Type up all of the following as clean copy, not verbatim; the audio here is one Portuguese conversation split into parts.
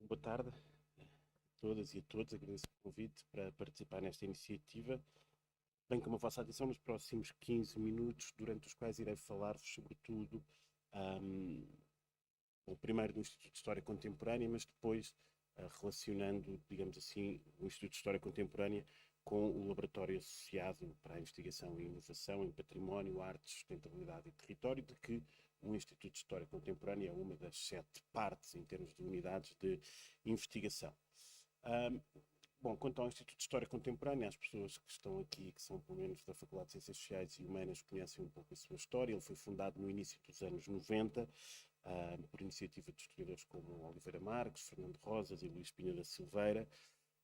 Boa tarde a todas e a todos. Agradeço o convite para participar nesta iniciativa, bem como a vossa atenção nos próximos 15 minutos, durante os quais irei falar-vos, sobretudo, um, primeiro do Instituto de História Contemporânea, mas depois relacionando, digamos assim, o Instituto de História Contemporânea com o Laboratório Associado para a Investigação e Inovação em Património, Arte, Sustentabilidade e Território, de que o Instituto de História Contemporânea é uma das 7 partes em termos de unidades de investigação. Um, Bom, quanto ao Instituto de História Contemporânea, as pessoas que estão aqui, que são pelo menos da Faculdade de Ciências Sociais e Humanas, conhecem um pouco a sua história. Ele foi fundado no início dos anos 90, por iniciativa de historiadores como Oliveira Marques, Fernando Rosas e Luís Pinho da Silveira,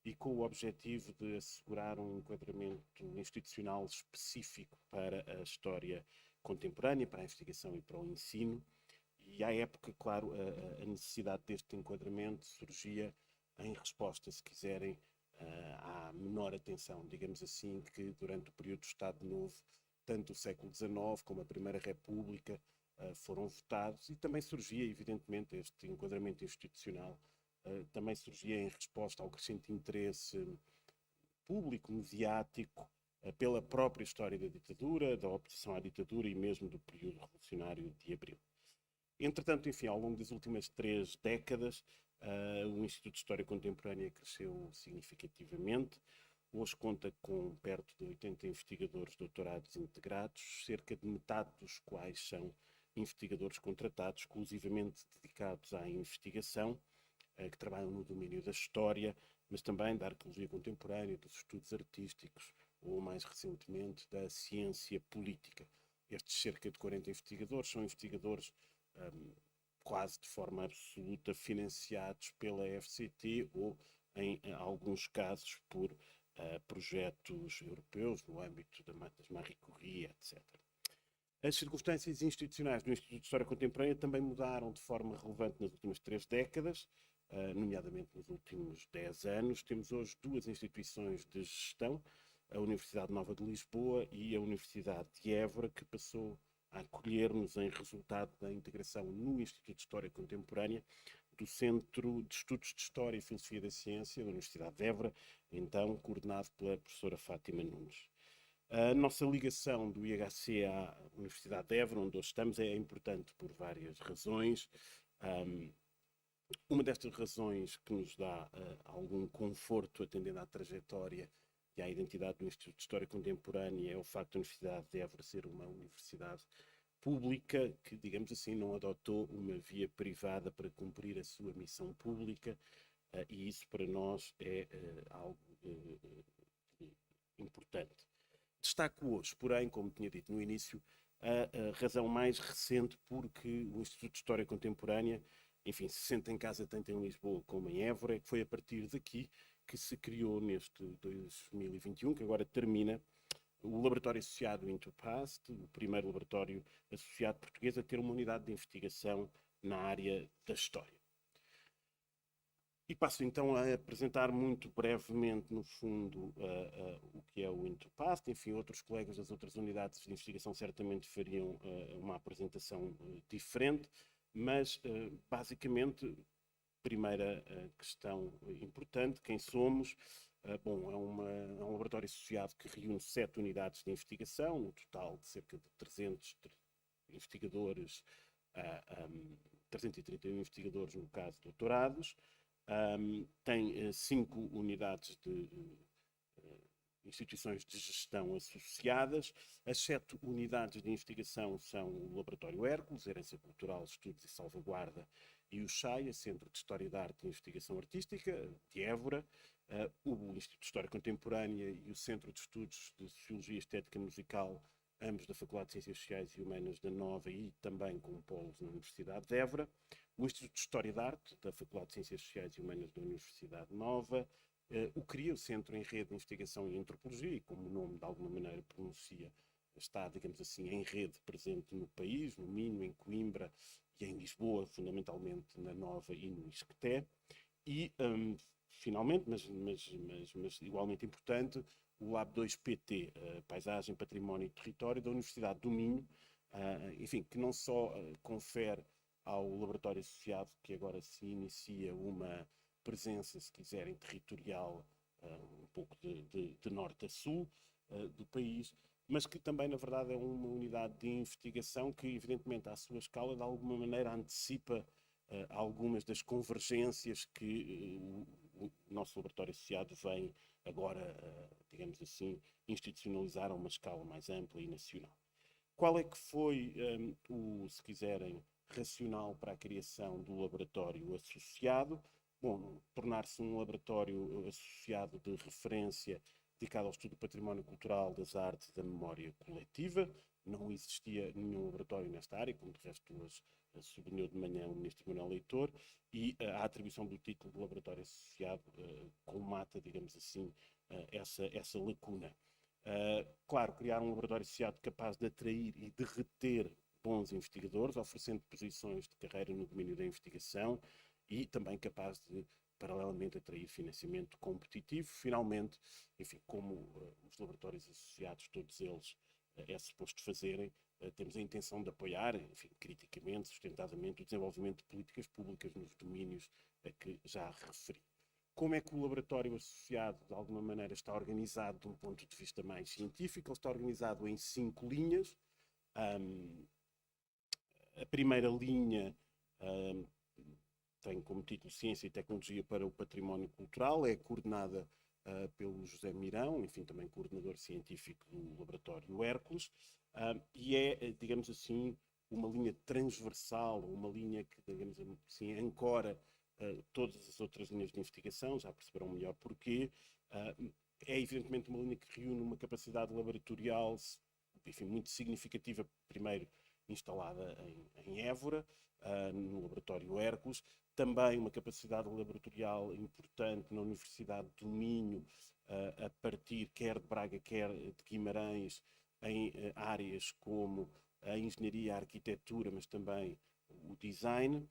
e com o objetivo de assegurar um enquadramento institucional específico para a história contemporânea, para a investigação e para o ensino. E à época, claro, a necessidade deste enquadramento surgia em resposta, se quiserem, à menor atenção, digamos assim, que durante o período do Estado Novo, tanto o século XIX como a Primeira República foram votados, e também surgia, evidentemente, este enquadramento institucional, também surgia em resposta ao crescente interesse público, mediático, pela própria história da ditadura, da oposição à ditadura e mesmo do período revolucionário de Abril. Entretanto, enfim, ao longo das últimas 3 décadas, o Instituto de História Contemporânea cresceu significativamente. Hoje conta com perto de 80 investigadores doutorados integrados, cerca de metade dos quais são investigadores contratados, exclusivamente dedicados à investigação, que trabalham no domínio da história, mas também da arqueologia contemporânea, dos estudos artísticos ou, mais recentemente, da ciência política. Estes cerca de 40 investigadores são investigadores quase de forma absoluta financiados pela FCT ou, em alguns casos, por projetos europeus no âmbito das Marie Curie, etc. As circunstâncias institucionais do Instituto de História Contemporânea também mudaram de forma relevante nas últimas 3 décadas, nomeadamente nos últimos 10 anos. Temos hoje 2 instituições de gestão, a Universidade Nova de Lisboa e a Universidade de Évora, que passou a acolher-nos em resultado da integração no Instituto de História Contemporânea do Centro de Estudos de História e Filosofia da Ciência da Universidade de Évora, então coordenado pela professora Fátima Nunes. A nossa ligação do IHC à Universidade de Évora, onde hoje estamos, é importante por várias razões. Uma destas razões que nos dá algum conforto atendendo à trajetória e à identidade do Instituto de História Contemporânea é o facto da Universidade de Évora ser uma universidade pública que, digamos assim, não adotou uma via privada para cumprir a sua missão pública, e isso para nós é algo importante. Destaco hoje, porém, como tinha dito no início, a razão mais recente porque o Instituto de História Contemporânea, enfim, se sente em casa tanto em Lisboa como em Évora, que foi a partir daqui que se criou neste 2021, que agora termina, o laboratório associado Into Past, o primeiro laboratório associado português a ter uma unidade de investigação na área da história. E passo então a apresentar muito brevemente, no fundo, o que é o Into Past. Enfim, outros colegas das outras unidades de investigação certamente fariam uma apresentação diferente, mas basicamente, primeira questão importante: quem somos? Bom, é um laboratório associado que reúne 7 unidades de investigação, um total de cerca de 300 investigadores, 331 investigadores no caso doutorados. Tem 5 unidades de instituições de gestão associadas. As 7 unidades de investigação são o Laboratório Hércules, Herança Cultural, Estudos e Salvaguarda, e o CHAIA, Centro de História da Arte e Investigação Artística, de Évora, o Instituto de História Contemporânea e o Centro de Estudos de Sociologia e Estética Musical, ambos da Faculdade de Ciências Sociais e Humanas da Nova e também com polos na Universidade de Évora, o Instituto de História da Arte da Faculdade de Ciências Sociais e Humanas da Universidade Nova, o CRIA, o Centro em Rede de Investigação e Antropologia, e como o nome de alguma maneira pronuncia, está, digamos assim, em rede presente no país, no Minho, em Coimbra e em Lisboa, fundamentalmente na Nova e no Isqueté. E, finalmente, mas igualmente importante, o Lab 2PT, Paisagem, Património e Território, da Universidade do Minho, enfim, que não só confere ao laboratório associado, que agora se inicia, uma presença, se quiserem, territorial, um pouco de norte a sul do país, mas que também, na verdade, é uma unidade de investigação que, evidentemente, à sua escala, de alguma maneira antecipa algumas das convergências que o nosso laboratório associado vem agora, digamos assim, institucionalizar a uma escala mais ampla e nacional. Qual é que foi, se quiserem, racional para a criação do laboratório associado? Bom, tornar-se um laboratório associado de referência dedicado ao estudo do património cultural, das artes e da memória coletiva. Não existia nenhum laboratório nesta área, como de resto hoje sublinhou de manhã o ministro Manuel Leitor, e a atribuição do título de laboratório associado colmata, digamos assim, essa lacuna. Claro, criar um laboratório associado capaz de atrair e de reter bons investigadores, oferecendo posições de carreira no domínio da investigação e também capaz de, paralelamente, atrair financiamento competitivo. Finalmente, enfim, como os laboratórios associados, todos eles, é suposto fazerem, temos a intenção de apoiar, enfim, criticamente, sustentadamente, o desenvolvimento de políticas públicas nos domínios a que já referi. Como é que o laboratório associado, de alguma maneira, está organizado de um ponto de vista mais científico? Ele está organizado em 5 linhas. A primeira linha tem como título Ciência e Tecnologia para o Património Cultural, é coordenada pelo José Mirão, enfim, também coordenador científico do Laboratório Hércules, e é, digamos assim, uma linha transversal, uma linha que, digamos assim, ancora todas as outras linhas de investigação, já perceberão melhor porquê. É evidentemente uma linha que reúne uma capacidade laboratorial, enfim, muito significativa, primeiro instalada em Évora, no Laboratório Hércules, também uma capacidade laboratorial importante na Universidade do Minho, a partir quer de Braga, quer de Guimarães, em áreas como a engenharia, a arquitetura, mas também o design,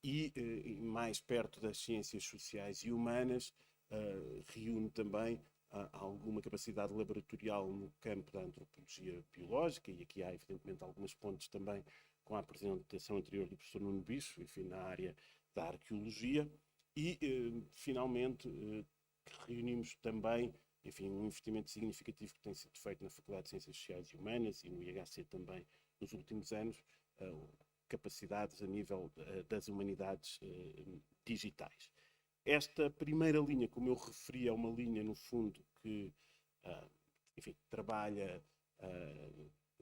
e mais perto das ciências sociais e humanas, reúne também alguma capacidade laboratorial no campo da antropologia biológica, e aqui há evidentemente algumas pontes também com a apresentação anterior do professor Nuno Bicho, enfim, na área da arqueologia, e finalmente reunimos também, enfim, um investimento significativo que tem sido feito na Faculdade de Ciências Sociais e Humanas e no IHC também nos últimos anos, capacidades a nível das humanidades digitais. Esta primeira linha, como eu referi, é uma linha, no fundo, que enfim, trabalha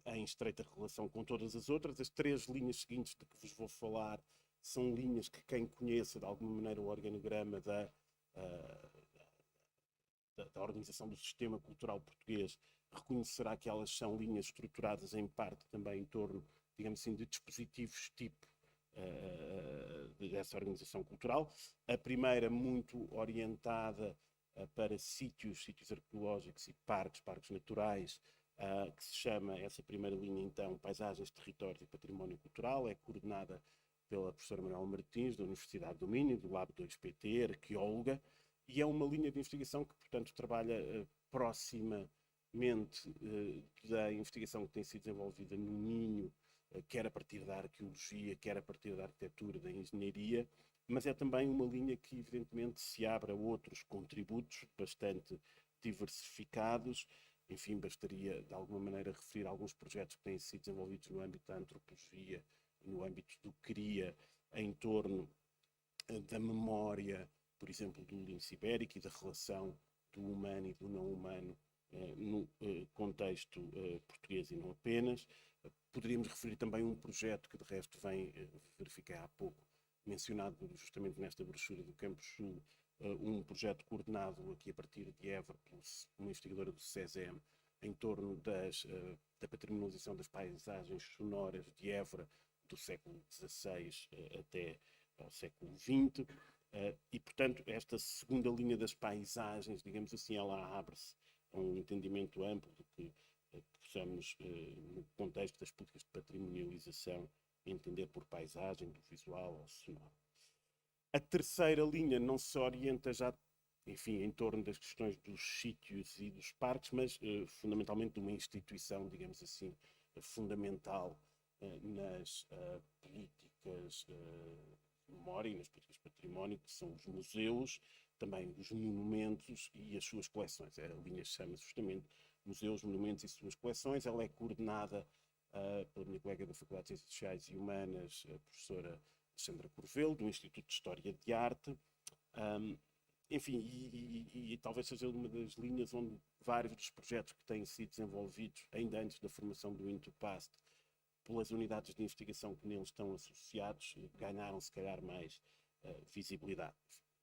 em estreita relação com todas as outras. As 3 linhas seguintes de que vos vou falar são linhas que quem conheça, de alguma maneira, o organograma da organização do sistema cultural português reconhecerá que elas são linhas estruturadas em parte também em torno, digamos assim, de dispositivos tipo dessa organização cultural. A primeira muito orientada para sítios arqueológicos e parques naturais, que se chama, essa primeira linha então, Paisagens, Territórios e Património Cultural, é coordenada pela professora Manuela Martins, da Universidade do Minho, do Lab 2PT, arqueóloga, e é uma linha de investigação que, portanto, trabalha proximamente da investigação que tem sido desenvolvida no Minho, quer a partir da arqueologia, quer a partir da arquitetura, da engenharia, mas é também uma linha que, evidentemente, se abre a outros contributos bastante diversificados. Enfim, bastaria, de alguma maneira, referir alguns projetos que têm sido desenvolvidos no âmbito da antropologia, no âmbito do CRIA, em torno da memória, por exemplo, do lince ibérico e da relação do humano e do não humano no contexto português e não apenas. Poderíamos referir também um projeto que, de resto, vem, verifiquei há pouco, mencionado justamente nesta brochura do Campus Sul, um projeto coordenado aqui a partir de Évora, por uma investigadora do SESEM, em torno da patrimonialização das paisagens sonoras de Évora do século XVI até ao século XX. E, portanto, esta segunda linha das paisagens, digamos assim, ela abre-se a um entendimento amplo do que possamos, no contexto das políticas de patrimonialização, entender por paisagem, do visual ao sonoro. A terceira linha não se orienta já, enfim, em torno das questões dos sítios e dos parques, mas fundamentalmente de uma instituição, digamos assim, fundamental nas políticas de memória e nas políticas de património, que são os museus, também os monumentos e as suas coleções. A linha chama-se justamente Museus, Monumentos e Suas Coleções. Ela é coordenada pela minha colega da Faculdade de Ciências Sociais e Humanas, a professora Alexandra Corvelo, do Instituto de História de Arte. Um, enfim, e talvez seja uma das linhas onde vários dos projetos que têm sido desenvolvidos, ainda antes da formação do Intupast, pelas unidades de investigação que neles estão associados, ganharam se calhar mais visibilidade.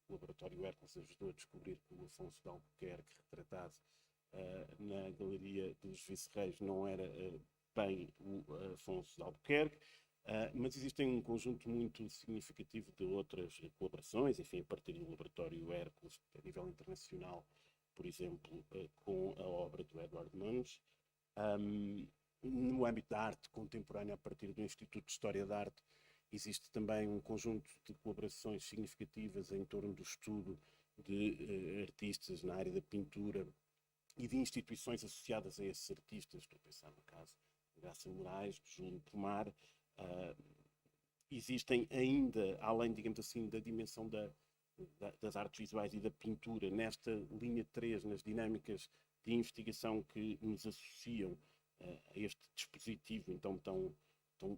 O Laboratório Hércules ajudou a descobrir que o Afonso de Albuquerque, retratado na Galeria dos Vice-Reis, não era bem o Afonso de Albuquerque. Mas existem um conjunto muito significativo de outras colaborações, enfim, a partir do Laboratório Hércules, a nível internacional, por exemplo, com a obra do Edward Munch. No âmbito da arte contemporânea, a partir do Instituto de História da Arte, existe também um conjunto de colaborações significativas em torno do estudo de artistas na área da pintura e de instituições associadas a esses artistas. Estou a pensar no caso de Graça Moraes, de Júlio Pomar. Existem ainda, além, digamos assim, da dimensão das artes visuais e da pintura, nesta linha 3, nas dinâmicas de investigação que nos associam a este dispositivo então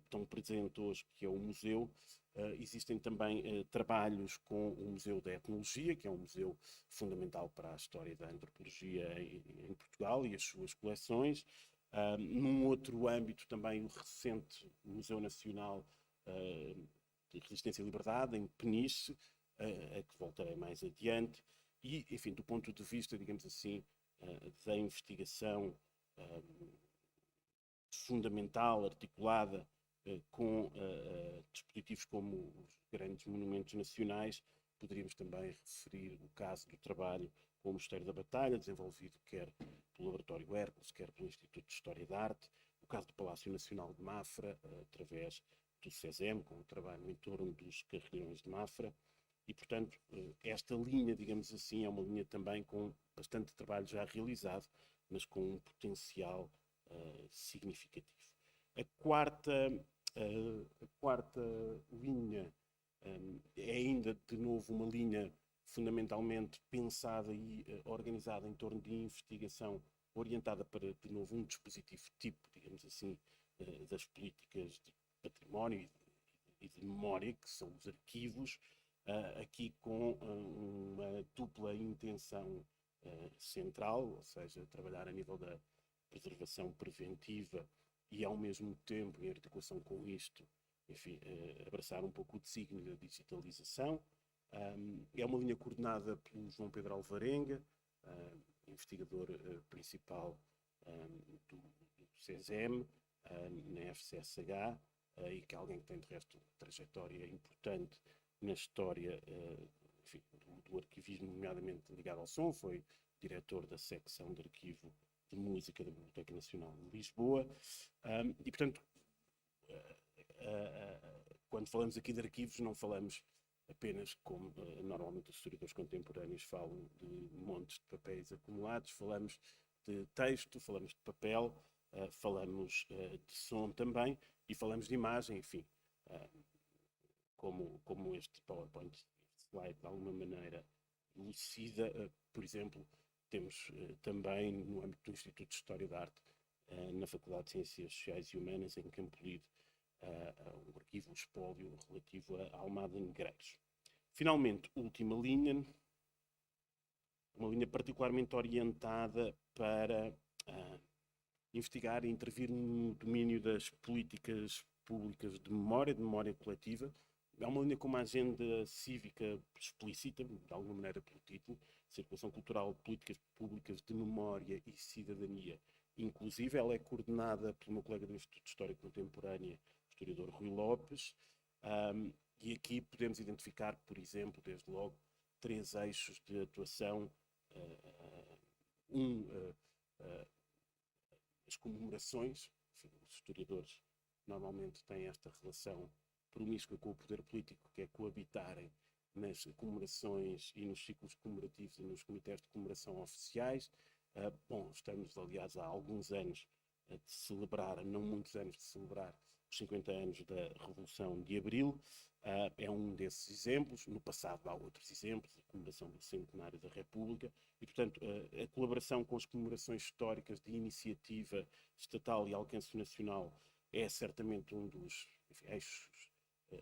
tão presente hoje, que é o museu. Existem também trabalhos com o Museu da Etnologia, que é um museu fundamental para a história da antropologia em Portugal e as suas coleções. Num outro âmbito também o recente Museu Nacional de Resistência e Liberdade, em Peniche, a que voltarei mais adiante. E, enfim, do ponto de vista, digamos assim, da investigação fundamental, articulada com dispositivos como os grandes monumentos nacionais, poderíamos também referir o caso do trabalho com o Mosteiro da Batalha, desenvolvido quer pelo Laboratório Hércules, quer pelo Instituto de História da Arte, o caso do Palácio Nacional de Mafra, através do CESEM, com o trabalho em torno dos carrilhões de Mafra, e, portanto, esta linha, digamos assim, é uma linha também com bastante trabalho já realizado, mas com um potencial significativo. A quarta linha é ainda, de novo, uma linha fundamentalmente pensada e organizada em torno de investigação orientada para, de novo, um dispositivo tipo, digamos assim, das políticas de património e de memória, que são os arquivos, aqui com uma dupla intenção central, ou seja, trabalhar a nível da preservação preventiva e, ao mesmo tempo, em articulação com isto, enfim, abraçar um pouco o desígnio da digitalização. É uma linha coordenada pelo João Pedro Alvarenga, investigador principal do CESEM, na FCSH, e que é alguém que tem, de resto, uma trajetória importante na história enfim, do arquivismo, nomeadamente ligado ao som. Foi diretor da secção de arquivo de música da Biblioteca Nacional de Lisboa. E, portanto, quando falamos aqui de arquivos, não falamos apenas como normalmente os historiadores contemporâneos falam, de montes de papéis acumulados. Falamos de texto, falamos de papel, falamos de som também, e falamos de imagem, enfim, como este PowerPoint, este slide, de alguma maneira elucida. Por exemplo, temos também, no âmbito do Instituto de História da Arte, na Faculdade de Ciências Sociais e Humanas, em Campo Lido, um arquivo, um espólio relativo a Almada Negreiros. Finalmente, última linha, uma linha particularmente orientada para investigar e intervir no domínio das políticas públicas de memória coletiva. É uma linha com uma agenda cívica explícita, de alguma maneira pelo título, Circulação Cultural, Políticas Públicas de Memória e Cidadania Inclusive. Ela é coordenada pelo meu colega do Instituto de História Contemporânea, o historiador Rui Lopes, e aqui podemos identificar, por exemplo, desde logo, 3 eixos de atuação. As comemorações. Enfim, os historiadores normalmente têm esta relação promíscua com o poder político, que é coabitarem nas comemorações e nos ciclos comemorativos e nos comitês de comemoração oficiais. Estamos, aliás, há alguns anos de celebrar, não muitos anos de celebrar, os 50 anos da Revolução de Abril. É um desses exemplos. No passado há outros exemplos, a comemoração do centenário da República, e, portanto, a colaboração com as comemorações históricas de iniciativa estatal e alcance nacional é certamente um dos eixos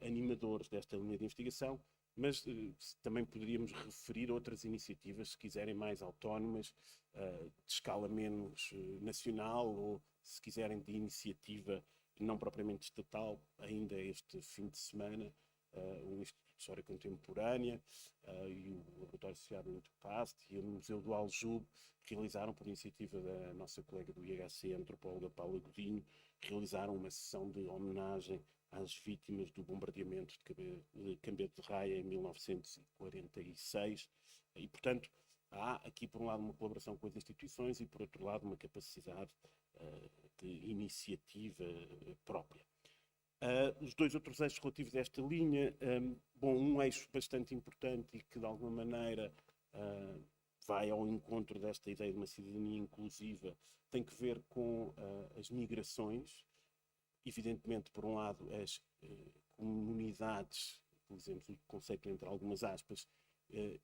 animadores desta linha de investigação, mas também poderíamos referir outras iniciativas, se quiserem mais autónomas, de escala menos nacional, ou se quiserem de iniciativa não propriamente estatal. Ainda este fim de semana, o Instituto de História Contemporânea e o Laboratório Associado do Interpast e o Museu do Aljube realizaram, por iniciativa da nossa colega do IHC, a antropóloga Paula Godinho, realizaram uma sessão de homenagem às vítimas do bombardeamento de Cambete de Raia em 1946. E, portanto, há aqui, por um lado, uma colaboração com as instituições e, por outro lado, uma capacidade de iniciativa própria. Os dois outros eixos relativos a esta linha, um eixo bastante importante e que, de alguma maneira, vai ao encontro desta ideia de uma cidadania inclusiva, tem que ver com as migrações. Evidentemente, por um lado, as comunidades, utilizemos o conceito entre algumas aspas,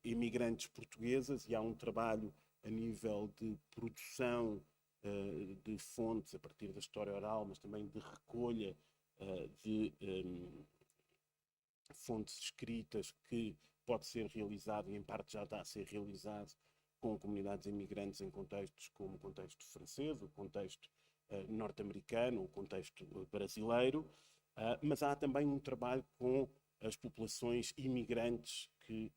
imigrantes portuguesas, e há um trabalho a nível de produção de fontes a partir da história oral, mas também de recolha de fontes escritas, que pode ser realizado, e em parte já está a ser realizado, com comunidades imigrantes em contextos como o contexto francês, o contexto norte-americano, o contexto brasileiro, mas há também um trabalho com as populações imigrantes que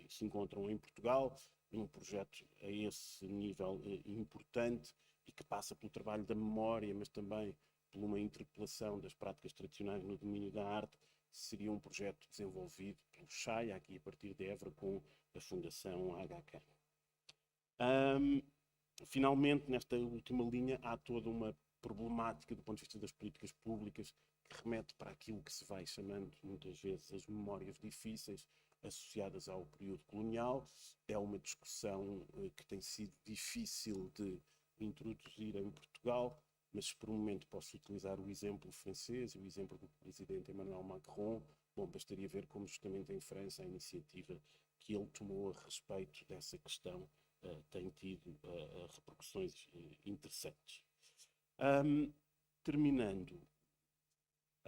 se encontram em Portugal, um projeto a esse nível importante e que passa pelo trabalho da memória, mas também por uma interpelação das práticas tradicionais no domínio da arte. Seria um projeto desenvolvido pelo CHAI, aqui a partir de Évora, com a Fundação HK. Finalmente, nesta última linha, há toda uma problemática do ponto de vista das políticas públicas que remete para aquilo que se vai chamando muitas vezes as memórias difíceis associadas ao período colonial. É uma discussão que tem sido difícil de introduzir em Portugal, mas por um momento posso utilizar o exemplo francês e o exemplo do presidente Emmanuel Macron. Bom, bastaria ver como justamente em França a iniciativa que ele tomou a respeito dessa questão tem tido repercussões interessantes. Terminando,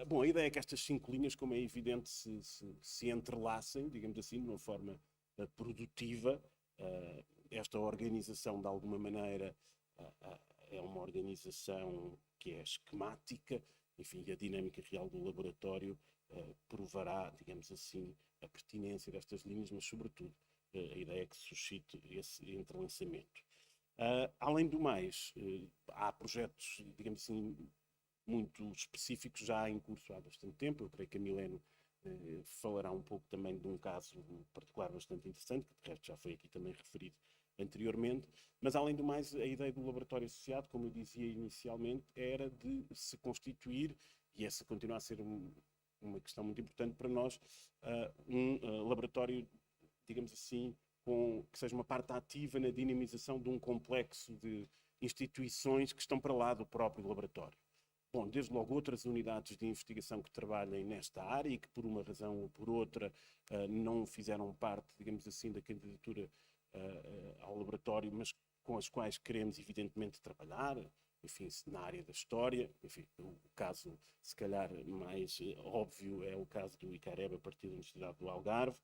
bom, a ideia é que estas 5 linhas, como é evidente, se entrelacem, digamos assim, de uma forma produtiva. Esta organização, de alguma maneira, é uma organização que é esquemática, enfim, a dinâmica real do laboratório provará, digamos assim, a pertinência destas linhas, mas, sobretudo, a ideia é que suscite esse entrelaçamento. Além do mais, há projetos, digamos assim, muito específicos já em curso há bastante tempo. Eu creio que a Mileno falará um pouco também de um caso particular bastante interessante, que de resto já foi aqui também referido anteriormente. Mas, além do mais, a ideia do laboratório associado, como eu dizia inicialmente, era de se constituir, e essa continua a ser uma questão muito importante para nós, um laboratório, digamos assim, que seja uma parte ativa na dinamização de um complexo de instituições que estão para lá do próprio laboratório. Bom, desde logo outras unidades de investigação que trabalhem nesta área e que, por uma razão ou por outra, não fizeram parte, digamos assim, da candidatura ao laboratório, mas com as quais queremos, evidentemente, trabalhar. Enfim, na área da história, enfim, o caso, se calhar, mais óbvio é o caso do ICAREB a partir da Universidade do Algarve.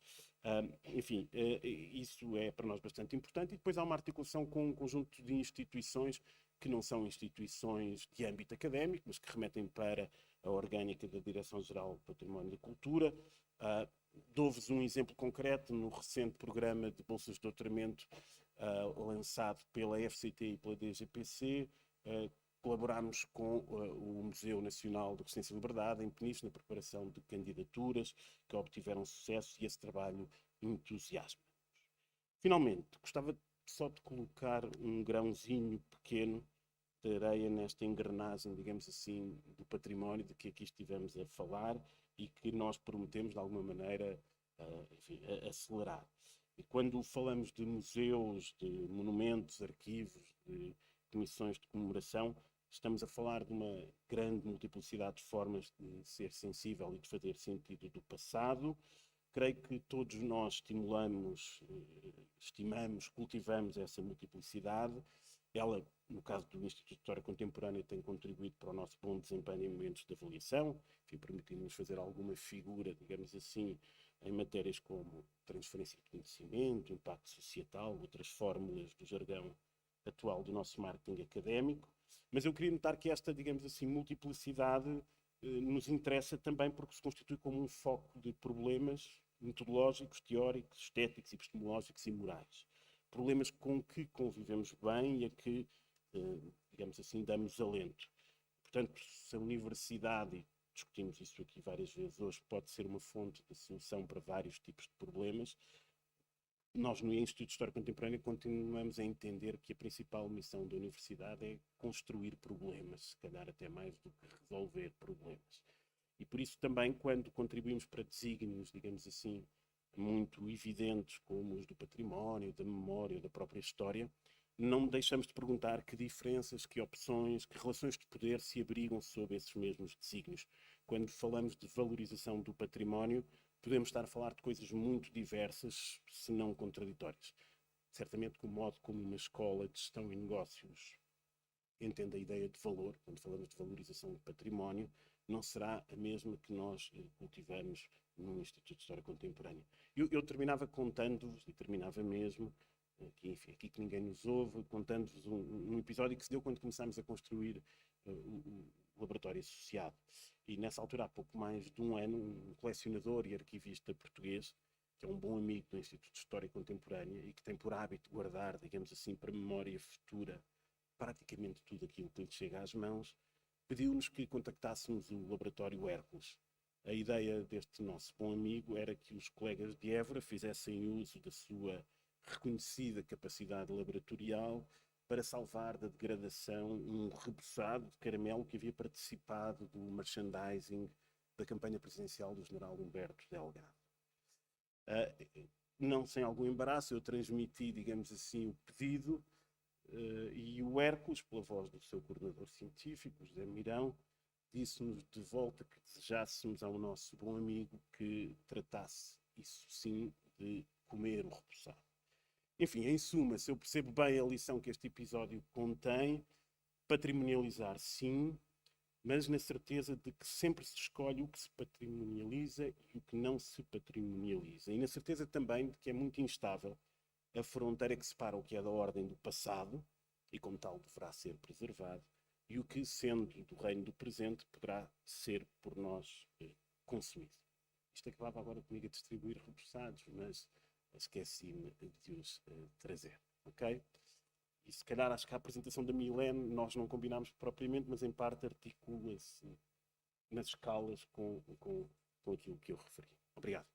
Enfim, isso é para nós bastante importante. E depois há uma articulação com um conjunto de instituições que não são instituições de âmbito académico, mas que remetem para a orgânica da Direção-Geral do Património e da Cultura. Dou-vos um exemplo concreto no recente programa de bolsas de doutoramento lançado pela FCT e pela DGPC. Colaborámos com o Museu Nacional de Resistência e Liberdade, em Peniche, na preparação de candidaturas que obtiveram sucesso, e esse trabalho entusiasma. Finalmente, gostava só de colocar um grãozinho pequeno de areia nesta engrenagem, digamos assim, do património de que aqui estivemos a falar e que nós prometemos, de alguma maneira, enfim, acelerar. E quando falamos de museus, de monumentos, arquivos, de comissões de comemoração, estamos a falar de uma grande multiplicidade de formas de ser sensível e de fazer sentido do passado. Creio que todos nós estimamos, cultivamos essa multiplicidade. Ela, no caso do Instituto de História Contemporânea, tem contribuído para o nosso bom desempenho em momentos de avaliação, permitindo-nos fazer alguma figura, digamos assim, em matérias como transferência de conhecimento, impacto societal, outras fórmulas do jargão atual do nosso marketing académico. Mas eu queria notar que esta, digamos assim, multiplicidade nos interessa também porque se constitui como um foco de problemas metodológicos, teóricos, estéticos, epistemológicos e morais. Problemas com que convivemos bem e a que, digamos assim, damos alento. Portanto, se a universidade, e discutimos isso aqui várias vezes hoje, pode ser uma fonte de solução para vários tipos de problemas, nós no Instituto de História Contemporânea continuamos a entender que a principal missão da universidade é construir problemas, se calhar até mais do que resolver problemas. E por isso também, quando contribuímos para desígnios, digamos assim, muito evidentes, como os do património, da memória, da própria história, não deixamos de perguntar que diferenças, que opções, que relações de poder se abrigam sob esses mesmos desígnios. Quando falamos de valorização do património, podemos estar a falar de coisas muito diversas, se não contraditórias. Certamente que o modo como uma escola de gestão e negócios entende a ideia de valor, quando falamos de valorização do património, não será a mesma que nós cultivamos no Instituto de História Contemporânea. Eu terminava contando-vos, e terminava mesmo, aqui que ninguém nos ouve, contando-vos um episódio que se deu quando começámos a construir o laboratório associado. E nessa altura, há pouco mais de um ano, um colecionador e arquivista português, que é um bom amigo do Instituto de História Contemporânea e que tem por hábito guardar, digamos assim, para memória futura, praticamente tudo aquilo que lhe chega às mãos, pediu-nos que contactássemos o Laboratório Hércules. A ideia deste nosso bom amigo era que os colegas de Évora fizessem uso da sua reconhecida capacidade laboratorial para salvar da degradação um rebuçado de caramelo que havia participado do merchandising da campanha presidencial do general Humberto Delgado. Não sem algum embaraço, eu transmiti, digamos assim, o pedido e o Hércules, pela voz do seu coordenador científico, José Mirão, disse-nos de volta que desejássemos ao nosso bom amigo que tratasse, isso sim, de comer o repousado. Enfim, em suma, se eu percebo bem a lição que este episódio contém, patrimonializar sim, mas na certeza de que sempre se escolhe o que se patrimonializa e o que não se patrimonializa. E na certeza também de que é muito instável a fronteira que separa o que é da ordem do passado, e como tal deverá ser preservado, e o que, sendo do reino do presente, poderá ser por nós consumido. Isto acabava agora comigo a distribuir repousados, mas esqueci-me de os trazer, ok? E se calhar acho que a apresentação da Milene nós não combinámos propriamente, mas em parte articula-se nas escalas com aquilo que eu referi. Obrigado.